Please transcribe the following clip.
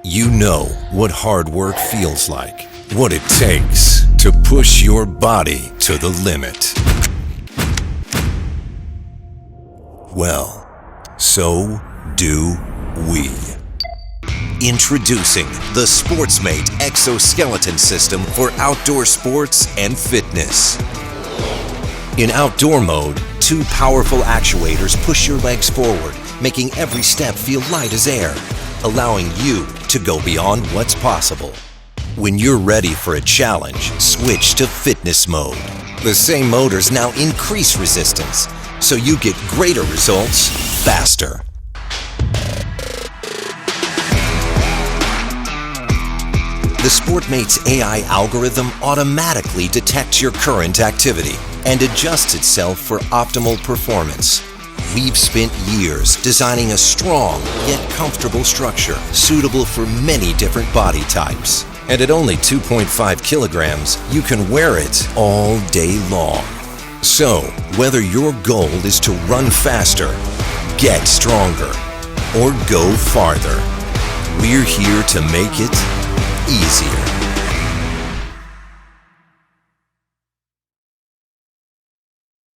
You know what hard work feels like, what it takes to push your body to the limit. Well, so do we. Introducing the SPORTSMATE Exoskeleton System for outdoor sports and fitness. In outdoor mode, two powerful actuators push your legs forward, making every step feel light as air, allowing you to go beyond what's possible. When you're ready for a challenge, switch to fitness mode. The same motors now increase resistance, so you get greater results faster. The SPORTSMATE's AI algorithm automatically detects your current activity and adjusts itself for optimal performance. We've spent years designing a strong yet comfortable structure suitable for many different body types. And at only 2.5 kilograms, you can wear it all day long. So, whether your goal is to run faster, get stronger, or go farther, we're here to make it easier.